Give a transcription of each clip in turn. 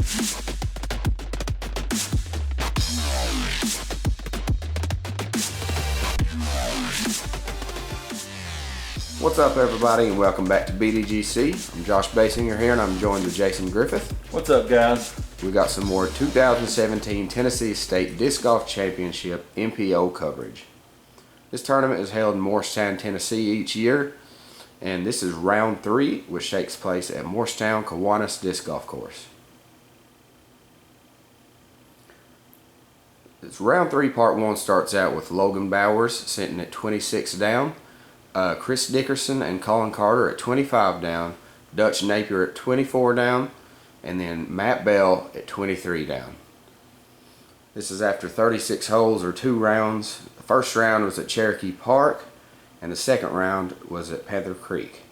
What's up, everybody, and welcome back to BDGC. I'm Josh Baysinger here, and I'm joined with Jason Griffith. What's up, guys? We got some more 2017 Tennessee State Disc Golf Championship MPO coverage. This tournament is held in Morristown, Tennessee each year, and this is round 3, which takes place at Morristown Kiwanis Disc Golf Course. This round 3, part 1 starts out with Logan Bowers sitting at 26 down. Chris Dickerson and Colin Carter at 25 down, Dutch Napier at 24 down, and then Matt Bell at 23 down. This is after 36 holes or 2 rounds. The first round was at Cherokee Park, and the second round was at Panther Creek,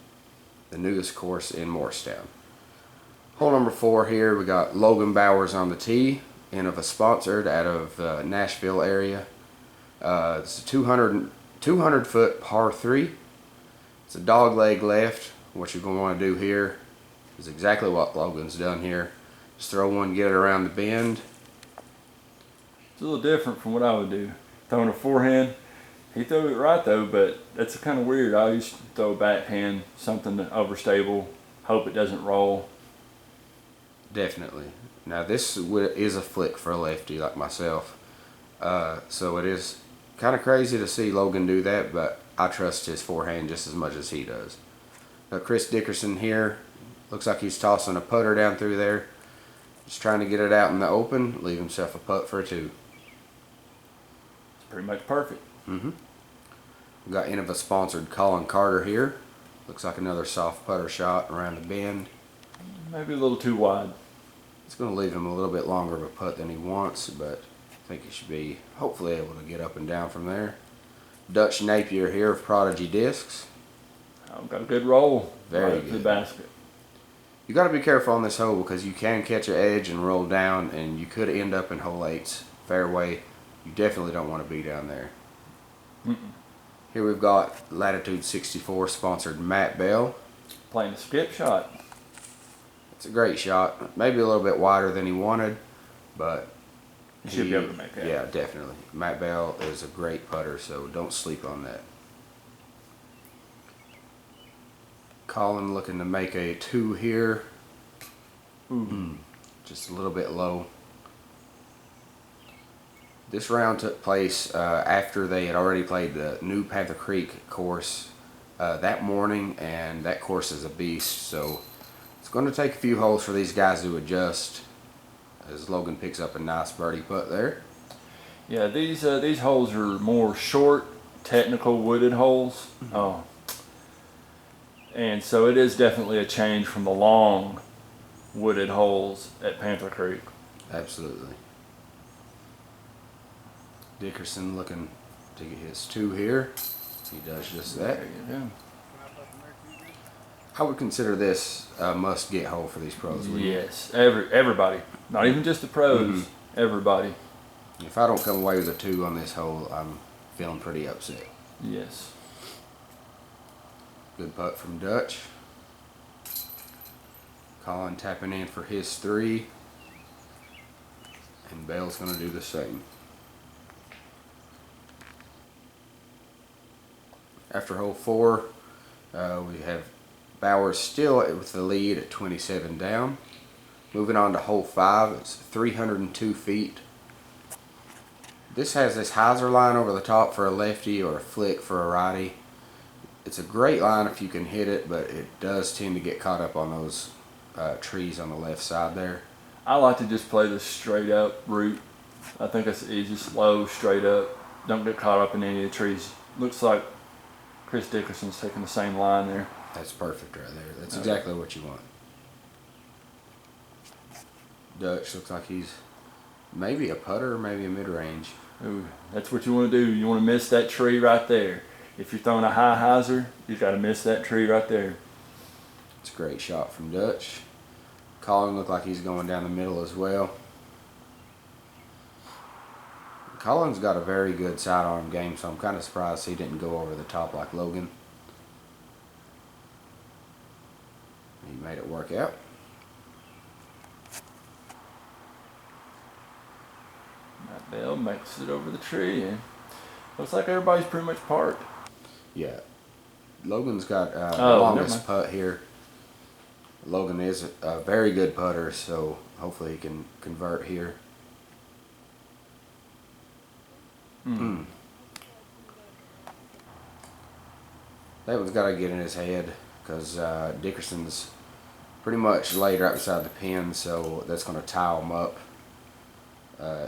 the newest course in Morristown. Hole number 4 here, we got Logan Bowers on the tee, and of a sponsored out of Nashville area. It's a 200-foot par 3. It's a dog leg left. What you're going to want to do here is exactly what Logan's done here. Just throw one, get it around the bend. It's a little different from what I would do. Throwing a forehand, he threw it right though, but that's kind of weird. I used to throw a backhand, something overstable, hope it doesn't roll. Definitely. Now this is a flick for a lefty like myself. So it is kind of crazy to see Logan do that, but I trust his forehand just as much as he does. Now Chris Dickerson here, looks like he's tossing a putter down through there. Just trying to get it out in the open, leave himself a putt for a 2. It's pretty much perfect. We got Innova sponsored Colin Carter here. Looks like another soft putter shot around the bend. Maybe a little too wide. It's going to leave him a little bit longer of a putt than he wants, but I think he should be hopefully able to get up and down from there. Dutch Napier here of Prodigy Discs. Got a good roll. Very right good. To the basket. You got to be careful on this hole because you can catch an edge and roll down, and you could end up in hole 8's fairway. You definitely don't want to be down there. Here we've got Latitude 64 sponsored Matt Bell. Playing a skip shot. It's a great shot. Maybe a little bit wider than he wanted, but He should be able to make that. Yeah, definitely. Matt Bell is a great putter, so don't sleep on that. Colin looking to make a 2 here. Just a little bit low. This round took place after they had already played the new Panther Creek course that morning, and that course is a beast, so it's going to take a few holes for these guys to adjust, as Logan picks up a nice birdie putt there. Yeah, these holes are more short, technical wooded holes. And so it is definitely a change from the long wooded holes at Panther Creek. Absolutely. Dickerson looking to get his 2 here. He does just that. There you go. I would consider this a must-get hole for these pros. Yes, everybody. Not even just the pros. Everybody. If I don't come away with a 2 on this hole, I'm feeling pretty upset. Yes. Good putt from Dutch. Colin tapping in for his 3. And Bell's going to do the same. After hole 4, we have Bowers still with the lead at 27 down. Moving on to hole 5, it's 302 feet. This has this hyzer line over the top for a lefty or a flick for a righty. It's a great line if you can hit it, but it does tend to get caught up on those trees on the left side there. I like to just play the straight up route. I think that's easy, slow, straight up. Don't get caught up in any of the trees. Looks like Chris Dickerson's taking the same line there. That's perfect right there. That's exactly what you want. Dutch looks like he's maybe a putter or maybe a mid-range. Ooh, that's what you want to do. You want to miss that tree right there. If you're throwing a high hyzer, you've got to miss that tree right there. It's a great shot from Dutch. Colin looked like he's going down the middle as well. Colin's got a very good sidearm game, so I'm kind of surprised he didn't go over the top like Logan. He made it work out. Matt Bell makes it over the tree, and looks like everybody's pretty much parked. Yeah. Logan's got the Oh, longest putt here. Logan is a very good putter, so hopefully he can convert here. That one's got to get in his head because Dickerson's pretty much laid right beside the pin, so that's going to tie him up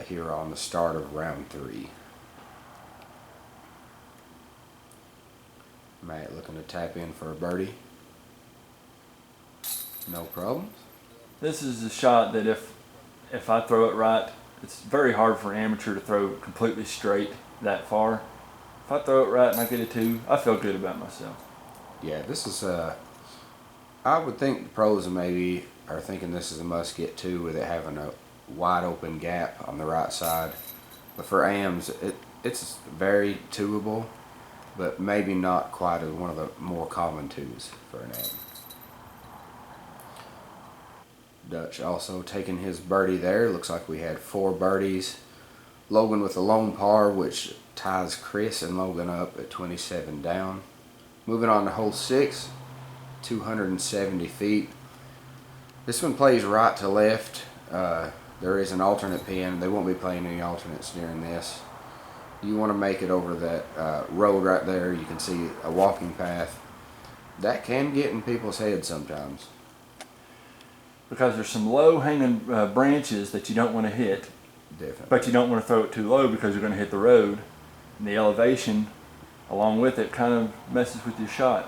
here on the start of round 3. Matt looking to tap in for a birdie. No problems. This is a shot that if I throw it right, it's very hard for an amateur to throw completely straight that far. If I throw it right and I get a 2, I feel good about myself. Yeah, this is I would think the pros maybe are thinking this is a must get 2 with it having a wide open gap on the right side. But for AMs, it's very twoable, but maybe not quite as one of the more common 2s for an AM. Dutch also taking his birdie there. Looks like we had 4 birdies. Logan with a lone par, which ties Chris and Logan up at 27 down. Moving on to hole 6, 270 feet. This one plays right to left. There is an alternate pin. They won't be playing any alternates during this. You want to make it over that road right there. You can see a walking path. That can get in people's heads sometimes. Because there's some low-hanging branches that you don't want to hit. Definitely. But you don't want to throw it too low because you're going to hit the road. And the elevation, along with it, kind of messes with your shot.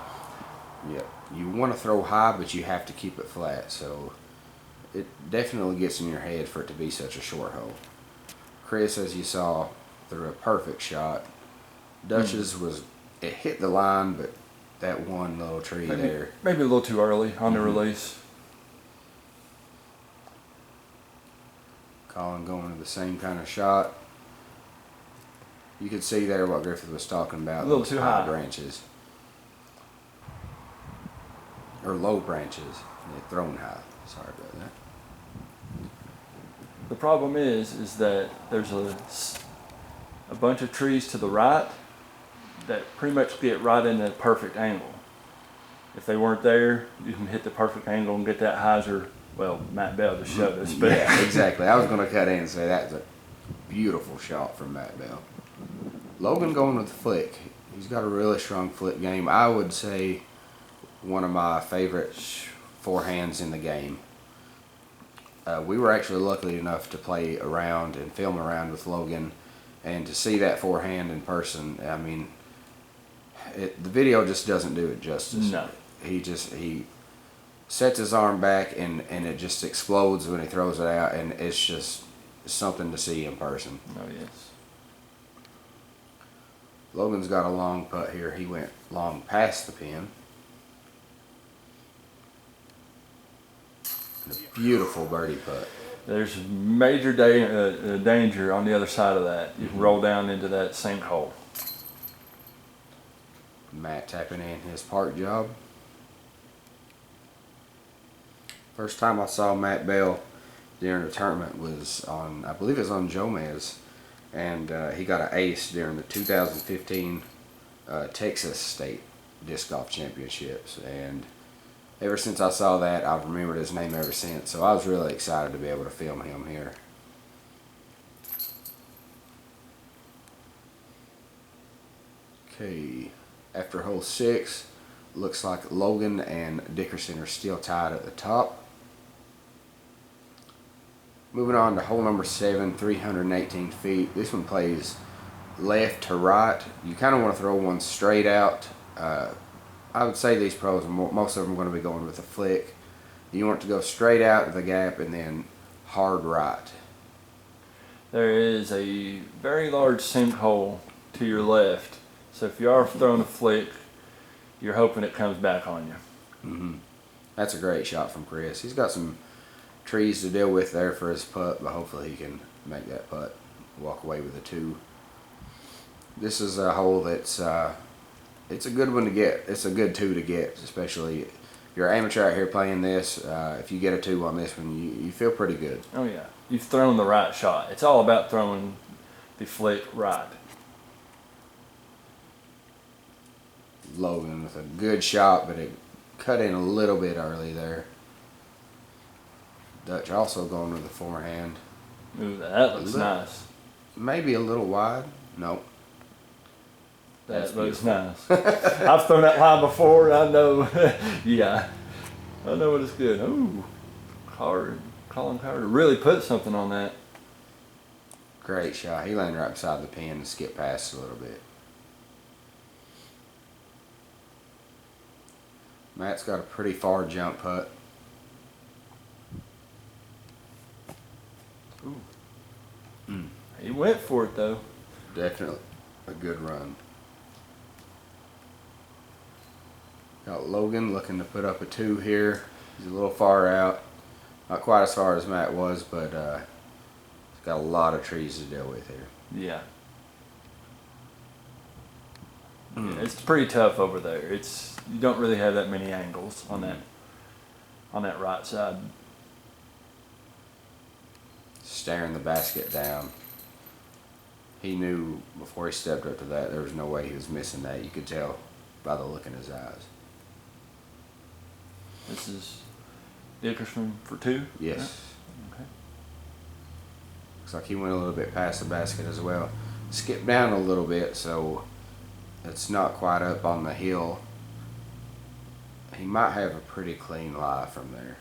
Yeah. You want to throw high, but you have to keep it flat. So it definitely gets in your head for it to be such a short hole. Chris, as you saw, threw a perfect shot. Dutch's it hit the line, but that one little tree there. Maybe a little too early on the release. Colin going to the same kind of shot. You could see there what Griffith was talking about. A little too high branches. Or low branches. Yeah, thrown high. Sorry about that. The problem is that there's a bunch of trees to the right that pretty much get right in the perfect angle. If they weren't there, you can hit the perfect angle and get that hyzer. Well, Matt Bell just showed us. But yeah, exactly. I was going to cut in and say that's a beautiful shot from Matt Bell. Logan going with the flick. He's got a really strong flick game. I would say one of my favorite forehands in the game. We were actually lucky enough to play around and film around with Logan, and to see that forehand in person, I mean, the video just doesn't do it justice. No. He sets his arm back and it just explodes when he throws it out, and it's just something to see in person. Oh, yes. Logan's got a long putt here. He went long past the pin. And a beautiful birdie putt. There's major danger on the other side of that. You can roll down into that sinkhole. Matt tapping in his park job. First time I saw Matt Bell during the tournament was on, I believe it was on Jomez, and he got an ace during the 2015 Texas State Disc Golf Championships, and ever since I saw that, I've remembered his name ever since, so I was really excited to be able to film him here. Okay, after hole 6, looks like Logan and Dickerson are still tied at the top. Moving on to hole number 7, 318 feet. This one plays left to right. You kind of want to throw one straight out. I would say these pros, most of them are going to be going with a flick. You want it to go straight out of the gap and then hard right. There is a very large sinkhole to your left, so if you are throwing a flick, you're hoping it comes back on you. That's a great shot from Chris. He's got some trees to deal with there for his putt, but hopefully he can make that putt, walk away with a 2. This is a hole that's it's a good one to get. It's a good 2 to get, especially if you're an amateur out here playing this. If you get a 2 on this one, you feel pretty good. Oh yeah, you've thrown the right shot. It's all about throwing he flicked right. Logan with a good shot, but it cut in a little bit early there. Dutch also going with the forehand. Ooh, that looks nice. Maybe a little wide. Nope. That looks nice. I've thrown that line before, and I know. Yeah, I know it is good. Ooh, Colin Carter really put something on that. Great shot. He landed right beside the pin and skipped past a little bit. Matt's got a pretty far jump putt. Ooh. He went for it though. Definitely a good run. Got Logan looking to put up a 2 here. He's a little far out. Not quite as far as Matt was, but he's got a lot of trees to deal with here. Yeah. Yeah, it's pretty tough over there. You don't really have that many angles on that right side. Staring the basket down. He knew before he stepped up to that there was no way he was missing that. You could tell by the look in his eyes. This is Dickerson for 2? Yes. Yeah. Okay. Looks like he went a little bit past the basket as well. Skipped down a little bit, so it's not quite up on the hill. He might have a pretty clean lie from there.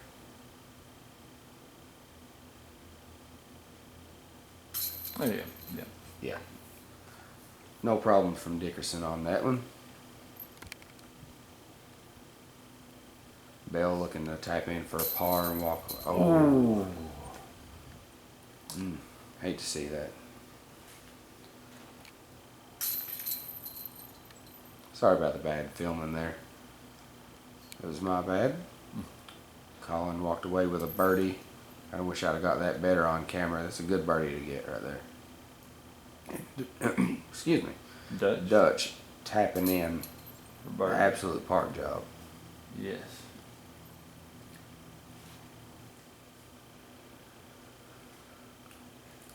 Oh yeah, yeah. Yeah. No problem from Dickerson on that one. Bell looking to tap in for a par and walk. Oh. Hate to see that. Sorry about the bad filming there. It was my bad. Colin walked away with a birdie. I wish I'd have got that better on camera. That's a good birdie to get right there. Excuse me. Dutch tapping in. Absolute park job. Yes.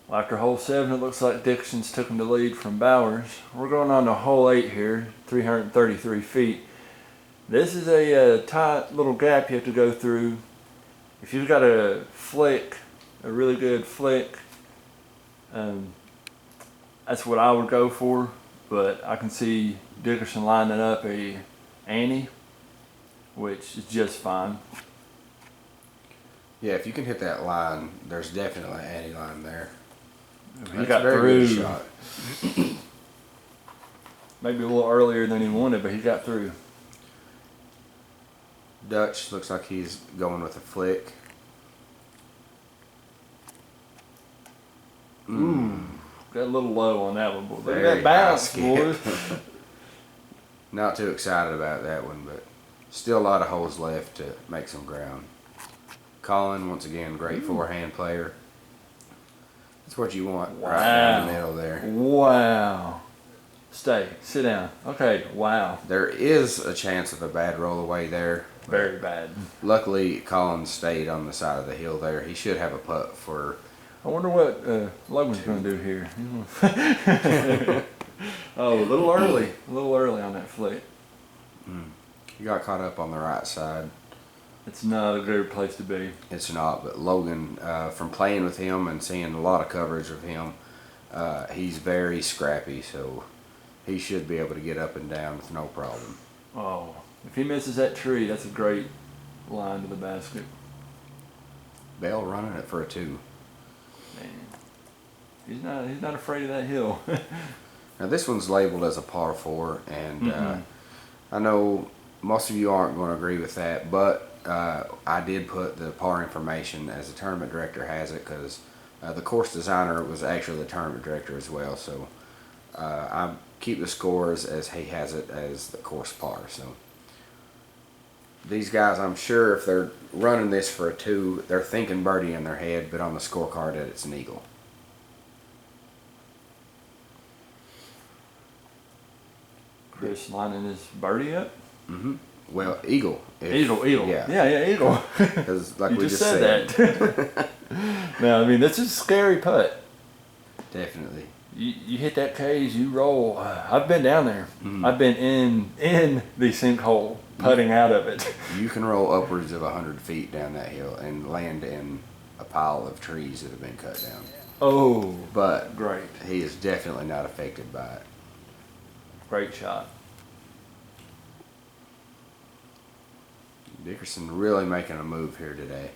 After hole 7, it looks like Dickerson's took him to lead from Bowers. We're going on to hole 8 here, 333 feet. This is a tight little gap you have to go through. If you've got a flick, a really good flick, that's what I would go for. But I can see Dickerson lining up a ante, which is just fine. Yeah, if you can hit that line, there's definitely an ante line there. He got through. Good shot. Maybe a little earlier than he wanted, but he got through. Dutch looks like he's going with a flick. Ooh, got a little low on that one, boy. Look at Very that bounce, high boys. Not too excited about that one, but still a lot of holes left to make some ground. Colin, once again, great forehand player. That's what you want right down the middle there. Wow. Stay. Sit down. Okay, wow. There is a chance of a bad roll away there. Very bad. Luckily, Colin stayed on the side of the hill there. He should have a putt for... I wonder what Logan's going to do here. Oh, a little early. A little early on that flick. He got caught up on the right side. It's not a good place to be. It's not, but Logan, from playing with him and seeing a lot of coverage of him, he's very scrappy, so he should be able to get up and down with no problem. Oh, if he misses that tree, that's a great line to the basket. Bell running it for a 2. Man, he's not afraid of that hill. Now this one's labeled as a par 4, and I know most of you aren't going to agree with that, but I did put the par information as the tournament director has it, because the course designer was actually the tournament director as well, so I keep the scores as he has it as the course par. So these guys, I'm sure if they're running this for a 2, they're thinking birdie in their head, but on the scorecard that it's an eagle. Chris lining his birdie up. Well, eagle. Eagle. Yeah, eagle. Because like you we just said that. No, I mean, that's a scary putt. Definitely. You hit that cage, you roll. I've been down there. I've been in the sinkhole, putting out of it. You can roll upwards of 100 feet down that hill and land in a pile of trees that have been cut down. Oh, But great. he is definitely not affected by it. Great shot. Dickerson really making a move here today.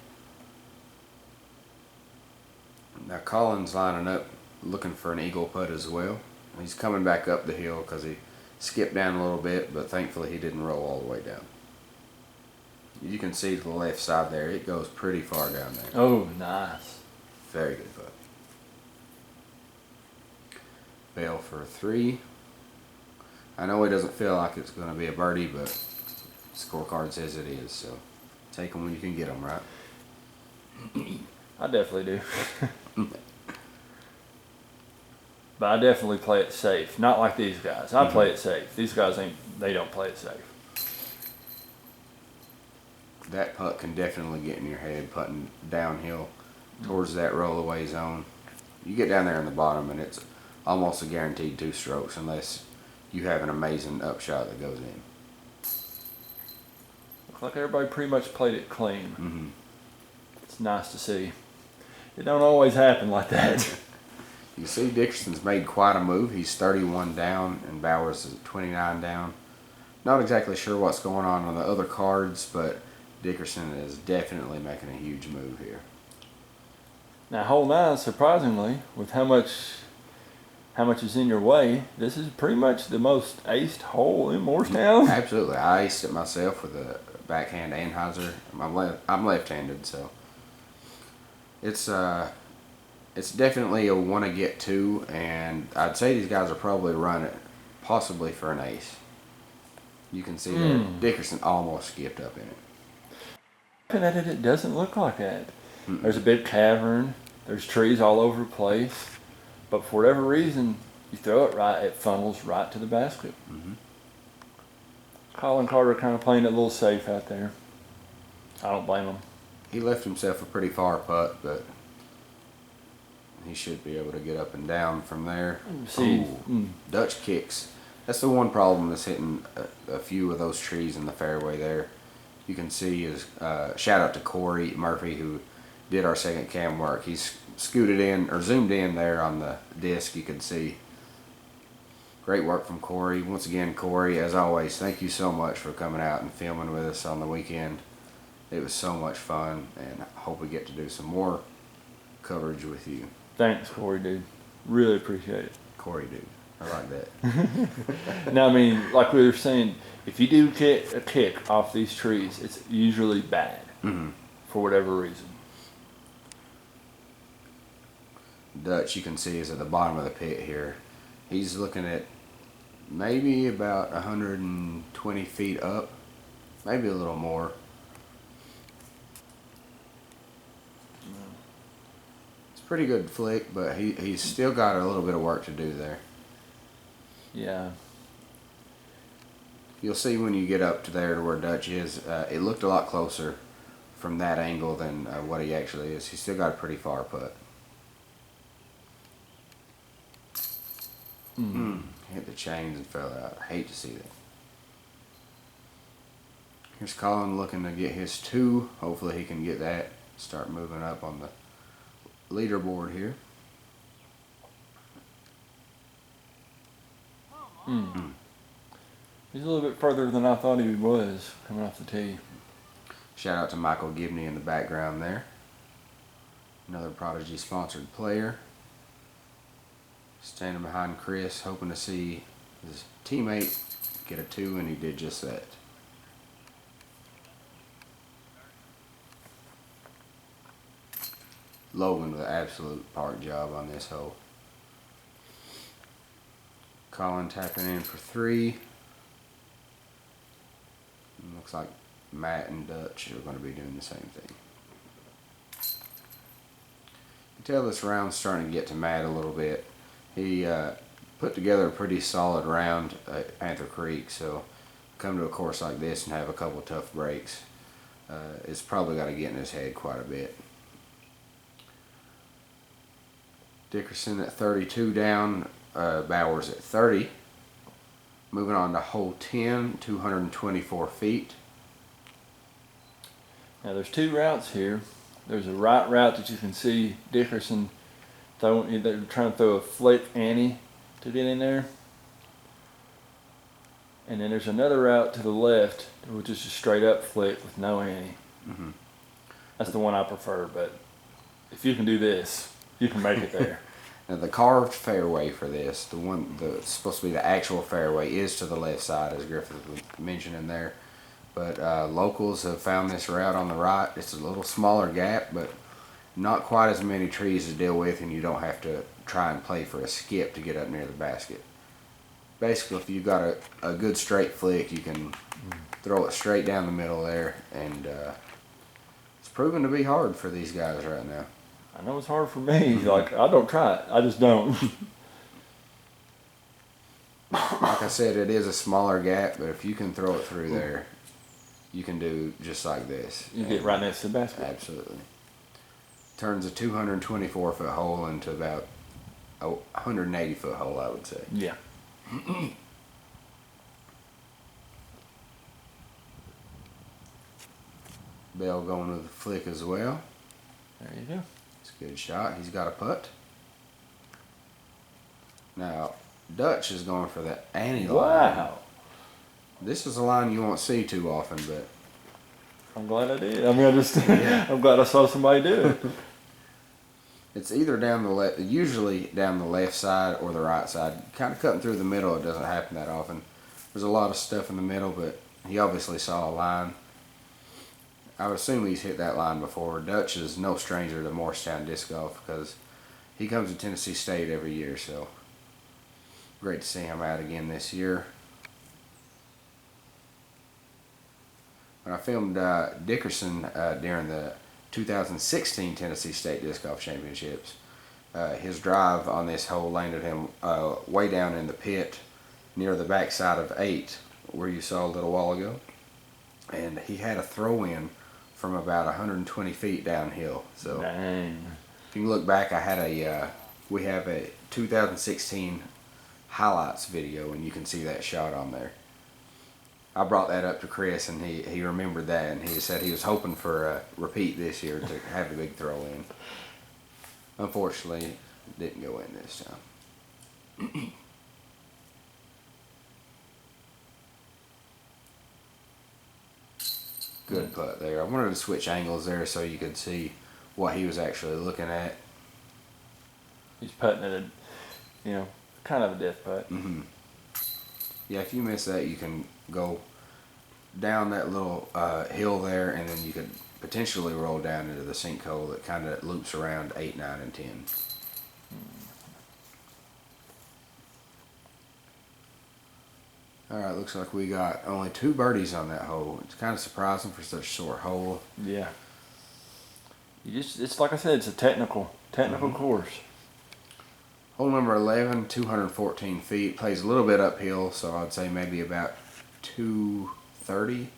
Now Colin's lining up looking for an eagle putt as well. He's coming back up the hill because he skipped down a little bit, but thankfully he didn't roll all the way down. You can see to the left side there, it goes pretty far down there. Oh, nice. Very good putt. Bail for a 3. I know it doesn't feel like it's going to be a birdie, but scorecard says it is, so take them when you can get them, right? I definitely do. But I definitely play it safe. Not like these guys. I play it safe. These guys they don't play it safe. That putt can definitely get in your head putting downhill towards that roll-away zone. You get down there in the bottom and it's almost a guaranteed 2 strokes unless you have an amazing upshot that goes in. Looks like everybody pretty much played it clean. Mm-hmm. It's nice to see. It don't always happen like that. You see Dickerson's made quite a move. He's 31 down and Bowers is 29 down. Not exactly sure what's going on the other cards, but Dickerson is definitely making a huge move here. Now, hole 9, surprisingly, with how much is in your way, this is pretty much the most aced hole in Morristown. Absolutely. I aced it myself with a backhand Anheuser. I'm left-handed, so it's definitely a want to get to, and I'd say these guys are probably running possibly for an ace. You can see that Dickerson almost skipped up in it. Looking at it, it doesn't look like that. There's a big cavern. There's trees all over the place. But for whatever reason, you throw it right, it funnels right to the basket. Colin Carter kind of playing it a little safe out there. I don't blame him. He left himself a pretty far putt, but he should be able to get up and down from there. See, Dutch kicks. That's the one problem that's hitting a few of those trees in the fairway there. You can see is shout out to Corey Murphy who did our second cam work. He's scooted in or zoomed in there on the disc. You can see. Great work from Corey. Once again, Corey, as always, thank you so much for coming out and filming with us on the weekend. It was so much fun, and I hope we get to do some more coverage with you. Thanks, Corey, dude. Really appreciate it. Corey, dude. I like that. Now, I mean, like we were saying, if you do get a kick off these trees, it's usually bad for whatever reason. Dutch, you can see, is at the bottom of the pit here. He's looking at maybe about 120 feet up, maybe a little more. It's a pretty good flick, but he's still got a little bit of work to do there. Yeah. You'll see when you get up to there to where Dutch is, it looked a lot closer from that angle than what he actually is. He's still got a pretty far putt. Hit the chains and fell out. I hate to see that. Here's Colin looking to get his 2. Hopefully he can get that. Start moving up on the leaderboard here. He's a little bit further than I thought he was coming off the tee. Shout out to Michael Gibney in the background there. Another Prodigy sponsored player. Standing behind Chris, hoping to see his teammate get a 2, and he did just that. Logan with an absolute park job on this hole. Colin tapping in for 3. Looks like Matt and Dutch are going to be doing the same thing. You can tell this round's starting to get to Matt a little bit. He put together a pretty solid round at Panther Creek, so come to a course like this and have a couple tough breaks, it's probably got to get in his head quite a bit. Dickerson at 32 down, Bowers at 30. Moving on to hole 10, 224 feet. Now there's two routes here. There's a right route that you can see Dickerson throwing. They're trying to throw a flick ante to get in there. And then there's another route to the left, which is a straight up flick with no ante. Mm-hmm. That's the one I prefer, but if you can do this, you can make it there. Now the carved fairway for this, the one that's supposed to be the actual fairway, is to the left side, as Griffith was mentioning there. But locals have found this route on the right. It's a little smaller gap, but not quite as many trees to deal with, and you don't have to try and play for a skip to get up near the basket. Basically, if you've got a good straight flick, you can throw it straight down the middle there, and it's proven to be hard for these guys right now. I know it's hard for me. Like, I don't try it. I just don't. Like I said, it is a smaller gap, but if you can throw it through there, you can do just like this. You get right next to the basket. Absolutely. Turns a 224-foot hole into about a 180-foot hole, I would say. Yeah. Bell going with the flick as well. There you go. It's a good shot. He's got a putt. Now, Dutch is going for the ante line. Wow. This is a line you won't see too often, but I'm glad I did. I mean, I'm glad I saw somebody do it. it's either down the left, usually down the left side or the right side. Kind of cutting through the middle, it doesn't happen that often. There's a lot of stuff in the middle, but he obviously saw a line. I would assume he's hit that line before. Dutch is no stranger to Morristown disc golf because he comes to Tennessee State every year, so great to see him out again this year. When I filmed Dickerson during the 2016 Tennessee State Disc Golf Championships, his drive on this hole landed him way down in the pit near the backside of 8, where you saw a little while ago. And he had a throw-in from about 120 feet downhill. So Dang. if you can look back, we have a 2016 highlights video, and you can see that shot on there. I brought that up to Chris, and he remembered that, and he said he was hoping for a repeat this year to have a big throw in. Unfortunately, it didn't go in this time. Good putt there. I wanted to switch angles there so you could see what he was actually looking at. He's putting it, kind of a death putt. Mm-hmm. Yeah, if you miss that, you can go down that little hill there, and then you could potentially roll down into the sinkhole that kind of loops around 8, 9, and 10. Alright, looks like we got only 2 birdies on that hole. It's kind of surprising for such a short hole. Yeah. It's like I said, it's a technical course. Hole number 11, 214 feet. Plays a little bit uphill, so I'd say maybe about 230.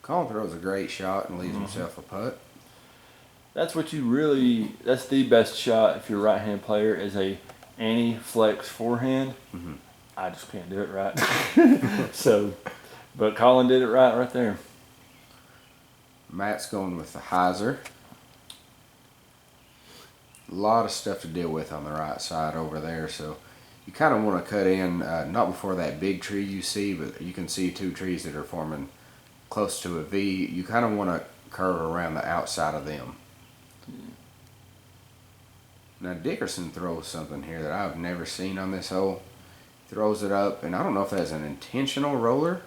Colin throws a great shot and leaves himself a putt. That's what that's the best shot if you're a right-hand player, is a anti-flex forehand. Mm-hmm. I just can't do it right. But Colin did it right there. Matt's going with the hyzer. A lot of stuff to deal with on the right side over there, so you kind of want to cut in, not before that big tree you see, but you can see 2 trees that are forming close to a V. You kind of want to curve around the outside of them. Now Dickerson throws something here that I've never seen on this hole. Throws it up, and I don't know if that's an intentional roller,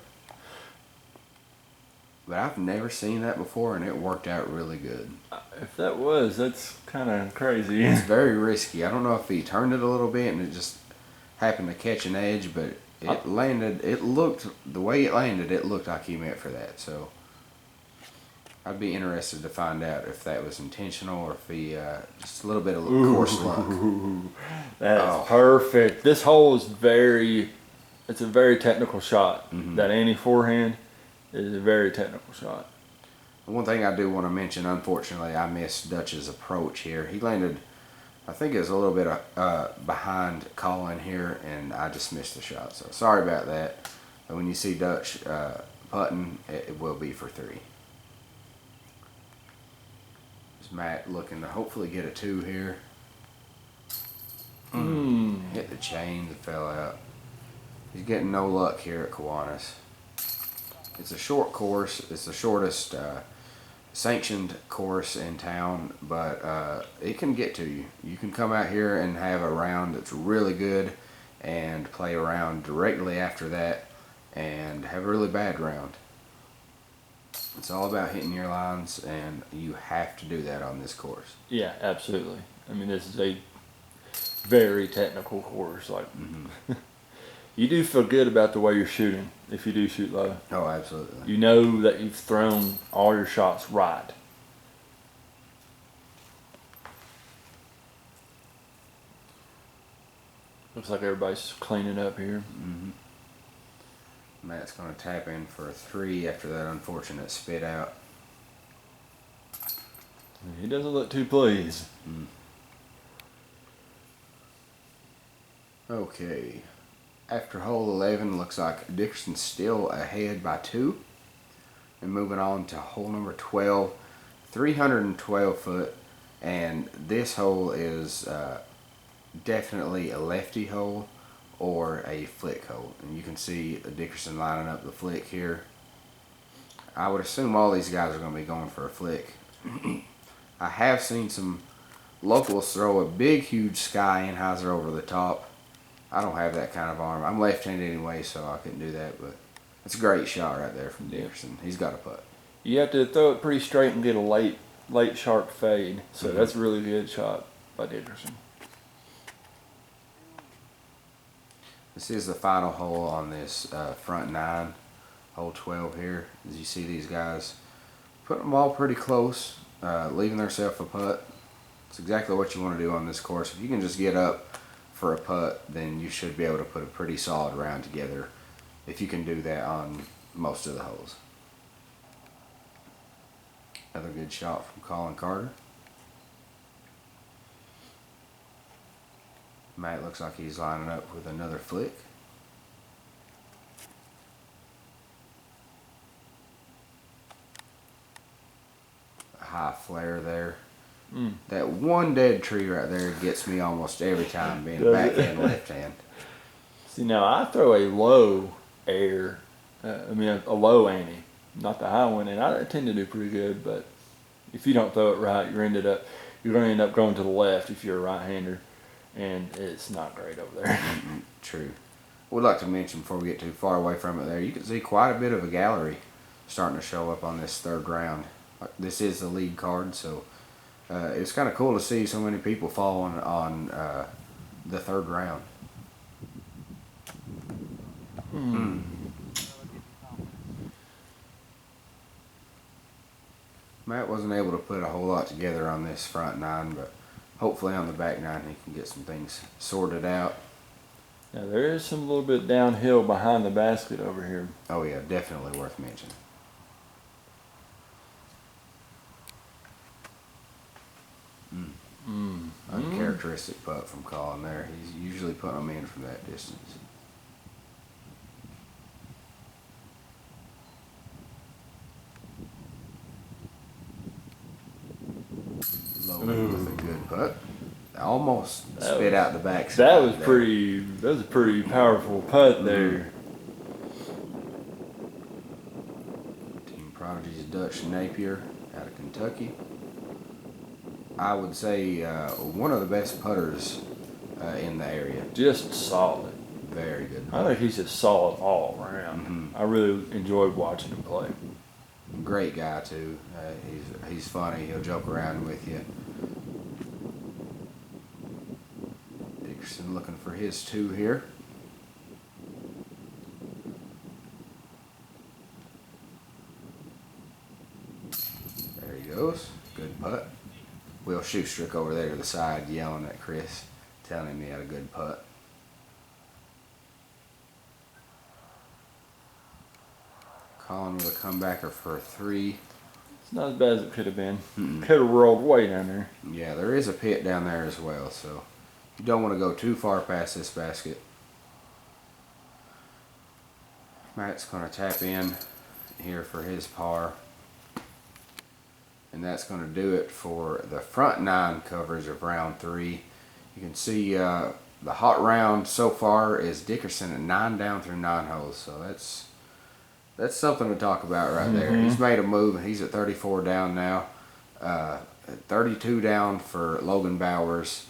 but I've never seen that before, and it worked out really good. If that was, that's kind of crazy. It's very risky. I don't know if he turned it a little bit and it just happened to catch an edge, but it landed. The way it landed, it looked like he meant for that. So I'd be interested to find out if that was intentional or if he just a little bit of course luck. That's perfect. This hole is it's a very technical shot. Mm-hmm. That anti forehand is a very technical shot. One thing I do want to mention, unfortunately, I missed Dutch's approach here. He landed, I think it was a little bit behind Colin here, and I just missed the shot. So sorry about that. But when you see Dutch putting, it will be for 3. There's Matt looking to hopefully get a 2 here. Hit the chains, it fell out. He's getting no luck here at Kiwanis. It's a short course. It's the shortest sanctioned course in town, but it can get to you. You can come out here and have a round that's really good and play a round directly after that and have a really bad round. It's all about hitting your lines, and you have to do that on this course. Yeah, absolutely. I mean, this is a very technical course. Like, you do feel good about the way you're shooting if you do shoot low. Oh, absolutely. You know that you've thrown all your shots right. Looks like everybody's cleaning up here. Matt's going to tap in for a 3 after that unfortunate spit out. He doesn't look too pleased. Okay. After hole 11, looks like Dickerson's still ahead by 2. And moving on to hole number 12, 312 foot. And this hole is definitely a lefty hole or a flick hole. And you can see Dickerson lining up the flick here. I would assume all these guys are going to be going for a flick. I have seen some locals throw a big, huge sky Anheuser over the top. I don't have that kind of arm. I'm left-handed anyway, so I couldn't do that, but it's a great shot right there from Dickerson. He's got a putt. You have to throw it pretty straight and get a late sharp fade. So that's a really good shot by Dickerson. This is the final hole on this front 9, hole 12 here. As you see these guys putting them all pretty close, leaving themselves a putt. It's exactly what you want to do on this course. If you can just get up for a putt, then you should be able to put a pretty solid round together if you can do that on most of the holes. Another good shot from Colin Carter. Matt looks like he's lining up with another flick. A high flare there. That one dead tree right there gets me almost every time, being backhand, left hand. See, now I throw a low air, a low ante, not the high one, and I tend to do pretty good, but if you don't throw it right, you're going to end up going to the left if you're a right-hander, and it's not great over there. True. We'd like to mention before we get too far away from it there, you can see quite a bit of a gallery starting to show up on this 3rd round. This is the lead card, so it's kind of cool to see so many people following on the 3rd round. Matt wasn't able to put a whole lot together on this front 9, but hopefully on the back 9 he can get some things sorted out. Now there is some little bit downhill behind the basket over here. Oh yeah, definitely worth mentioning. Uncharacteristic putt from Colin there. He's usually putting them in from that distance. Logan with a good putt. Almost spit out the backside. That was a pretty powerful putt there. Team Prodigy's Dutch Napier out of Kentucky. I would say one of the best putters in the area. Just solid. Very good I think he's just solid all around. I really enjoyed watching him play. Great guy too. He's funny. He'll joke around with you. Dickerson looking for his 2 here. There he goes. Good putt. Will Shoestrick over there to the side yelling at Chris, telling him he had a good putt. Colin with a comebacker for a 3. It's not as bad as it could have been. Could have rolled way down there. Yeah, there is a pit down there as well, so you don't want to go too far past this basket. Matt's going to tap in here for his par. And that's going to do it for the front 9 coverage of round 3. You can see the hot round so far is Dickerson at 9 down through 9 holes. So that's something to talk about right there. He's made a move and he's at 34 down now. 32 down for Logan Bowers.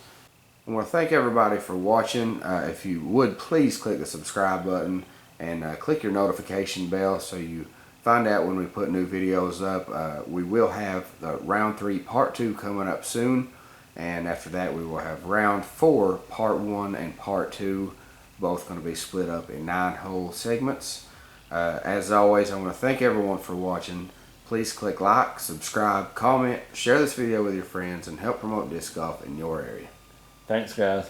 I want to thank everybody for watching. If you would, please click the subscribe button and click your notification bell so you find out when we put new videos up. We will have the round 3 part 2 coming up soon, and after that we will have round 4 part 1 and part 2, both going to be split up in 9-hole segments. As always, I want to thank everyone for watching. Please click like, subscribe, comment, share this video with your friends, and help promote disc golf in your area. Thanks, guys.